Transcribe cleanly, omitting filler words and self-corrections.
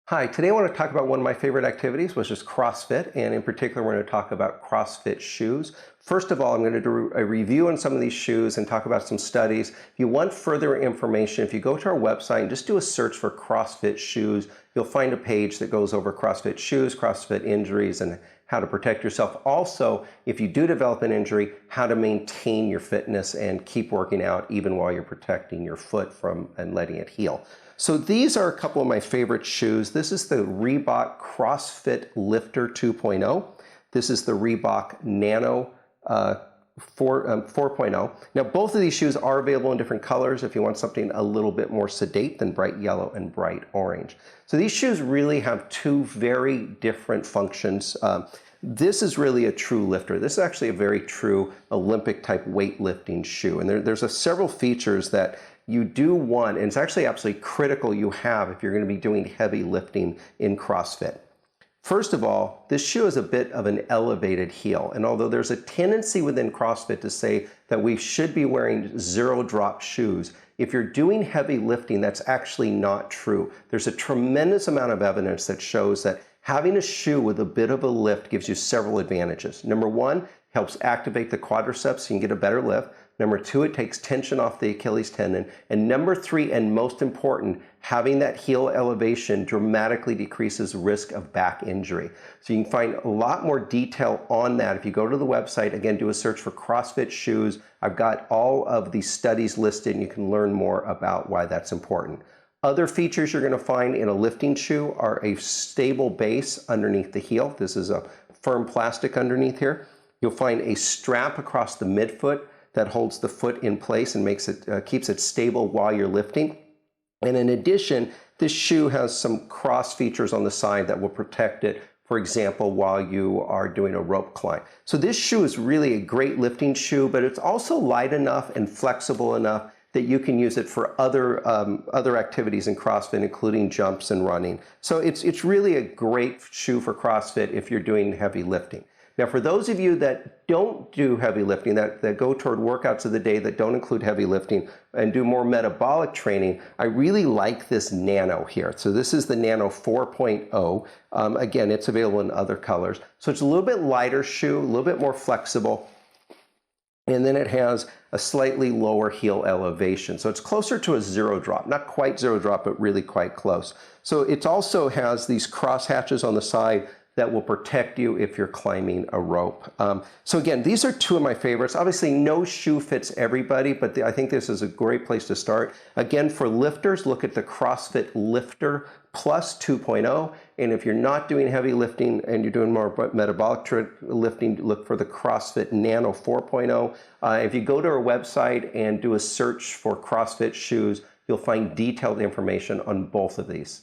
Hi, today I want to talk about one of my favorite activities, which is CrossFit, and in particular we're going to talk about CrossFit shoes. First of all, I'm going to do a review on some of these shoes and talk about some studies. If you want further information, if you go to our website and just do a search for CrossFit shoes, you'll find a page that goes over CrossFit shoes, CrossFit injuries, and how to protect yourself. Also, if you do develop an injury, how to maintain your fitness and keep working out even while you're protecting your foot from and letting it heal. So these are a couple of my favorite shoes. This is the Reebok CrossFit Lifter 2.0. This is the Reebok Nano 4.0. Now both of these shoes are available in different colors if you want something a little bit more sedate than bright yellow and bright orange. So these shoes really have two very different functions. This is really a true lifter. This is actually a very true Olympic type weightlifting shoe. And there's several features that you do want, and it's actually absolutely critical you have if you're going to be doing heavy lifting in CrossFit. First of all, this shoe is a bit of an elevated heel, and although there's a tendency within CrossFit to say that we should be wearing zero drop shoes, if you're doing heavy lifting, that's actually not true. There's a tremendous amount of evidence that shows that having a shoe with a bit of a lift gives you several advantages. Number one, helps activate the quadriceps so you can get a better lift. Number two, it takes tension off the Achilles tendon. And number three, and most important, having that heel elevation dramatically decreases risk of back injury. So you can find a lot more detail on that. If you go to the website, again, do a search for CrossFit shoes. I've got all of these studies listed and you can learn more about why that's important. Other features you're going to find in a lifting shoe are a stable base underneath the heel. This is a firm plastic underneath here. You'll find a strap across the midfoot that holds the foot in place and makes it keeps it stable while you're lifting. And in addition, this shoe has some cross features on the side that will protect it, for example, while you are doing a rope climb. So this shoe is really a great lifting shoe, but it's also light enough and flexible enough that you can use it for other activities in CrossFit, including jumps and running. So it's really a great shoe for CrossFit if you're doing heavy lifting. Now, for those of you that don't do heavy lifting, that go toward workouts of the day that don't include heavy lifting and do more metabolic training, I really like this Nano here. So this is the Nano 4.0. Again, it's available in other colors. So it's a little bit lighter shoe, a little bit more flexible. And then it has a slightly lower heel elevation. So it's closer to a zero drop, not quite zero drop, but really quite close. So it also has these cross hatches on the side that will protect you if you're climbing a rope. So again, these are two of my favorites. Obviously, no shoe fits everybody, but I think this is a great place to start. Again, for lifters, look at the CrossFit Lifter Plus 2.0. And if you're not doing heavy lifting and you're doing more metabolic lifting, look for the CrossFit Nano 4.0. If you go to our website and do a search for CrossFit shoes, you'll find detailed information on both of these.